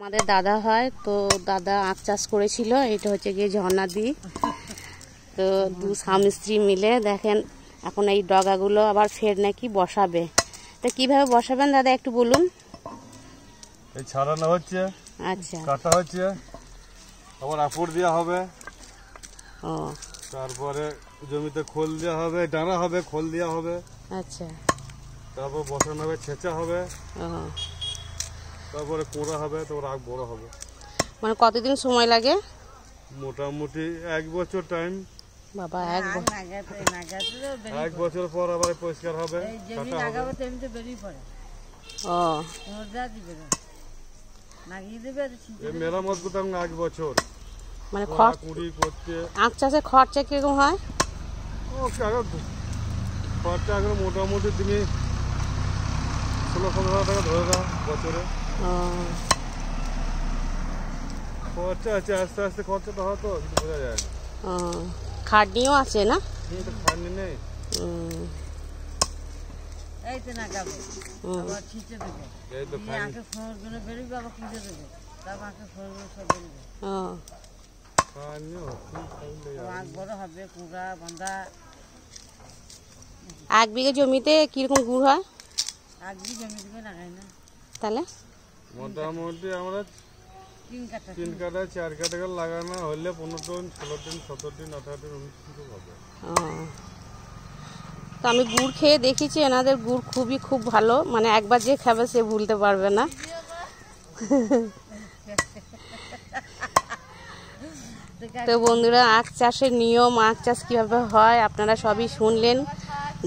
আমাদের দাদা হয় তো দাদা আখ চাষ করেছিল। এটা হচ্ছে গিয়ে ঝর্ণাদি। তো দু স্বামী স্ত্রী মিলে দেখেন এখন এই ডগাগুলো আবার ফের নাকি বসাবে। তা কিভাবে বসাবেন দাদা একটু বলুন। এই ছাড়ানো হচ্ছে, আচ্ছা, কাটা হচ্ছে, আবার আপড় দেওয়া হবে। ও তারপরে জমিতে খোল দেওয়া হবে, ডানা হবে, খোল দেওয়া হবে। আচ্ছা, তারপর বসানো হবে, ছেঁচা হবে, ও তারপরে কোড়া হবে, তারপর আখ বড় হবে। মানে কতদিন সময় লাগে? মোটামুটি 1 বছর টাইম। বাবা, 1 বছর পর আবার পরিষ্কার হবে, কাটা হবে। ও মেরামত করতে 1 বছর। মানে কুড়ি করতে আখ চাষে খরচা কিরকম হয়? খরচা এখন মোটামুটি তুমি 16-17 টাকা ধরে দাও বছরে। খরচা আছে, আস্তে আস্তে খরচাটা হয়তো বোঝা যায় না। খাটনিও আছে না? খাটনি নেই। এক বিঘে জমিতে কিরকম গুড় হয়? তাহলে মোটামুটি আমরা 3 কাঠা 4 কাঠা লাগানো হলে 15 ton, 16 ton, 17 ton, 18 ton, 19 ton হবে। তো আমি গুড় খেয়ে দেখেছি, এনাদের গুড় খুব ভালো। মানে একবার যে খাবে সে ভুলতে পারবে না। তো বন্ধুরা, আখ চাষের নিয়ম, আখ চাষ কীভাবে হয় আপনারা সবই শুনলেন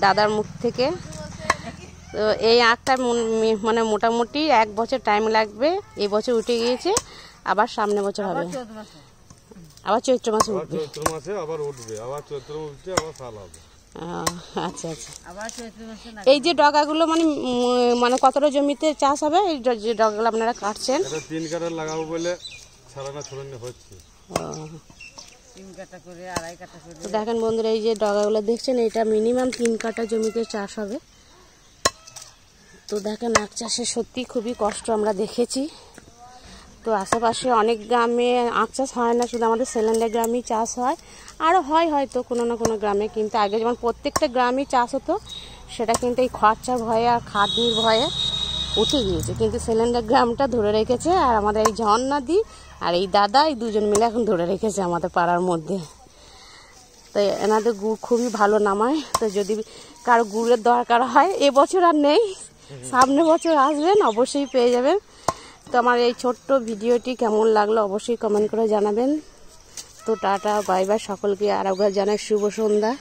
দাদার মুখ থেকে। তো এই আখটা মানে মোটামুটি 1 বছর টাইম লাগবে। এই বছর উঠে গিয়েছে, আবার সামনে বছর হবে, আবার চৈত্র মাসে উঠবে। আচ্ছা আচ্ছা। এই যে ডগাগুলো মানে কতটা জমিতে চাষ হবে? এই যে ডগাগুলো আপনারা কাটছেন? 3 কাঠা লাগাবো বলে ছাড়ানো হচ্ছে। তো দেখেন বন্ধুরা, এই যে ডগাগুলো দেখছেন, এটা মিনিমাম 3 কাঠা জমিতে চাষ হবে। তো দেখেন আখ চাষে সত্যি খুবই কষ্ট আমরা দেখেছি। তো আশেপাশে অনেক গ্রামে আখ চাষ হয় না, শুধু আমাদের সেলেন্ডার গ্রামেই চাষ হয়। আরও হয় হয়তো কোনো না কোনো গ্রামে, কিন্তু আগে যেমন প্রত্যেকটা গ্রামেই চাষ হতো, সেটা কিন্তু এই খরচার ভয়ে আর খাটনির ভয়ে উঠে গিয়েছে। কিন্তু সেলেন্ডার গ্রামটা ধরে রেখেছে, আর আমাদের এই ঝর্ণাদি আর এই দাদা, এই দুজন মিলে এখন ধরে রেখেছে আমাদের পাড়ার মধ্যে। তো এনাদের গুড় খুবই ভালো নামায়। তো যদি কারো গুড়ের দরকার হয়, এবছর আর নেই, সামনে বছর আসবেন, অবশ্যই পেয়ে যাবেন। তো আমার এই ছোট্ট ভিডিওটি কেমন লাগলো অবশ্যই কমেন্ট করে জানাবেন। তো টাটা, বাই বাই, সকলকে আর একবার জানাই শুভ সন্ধ্যা।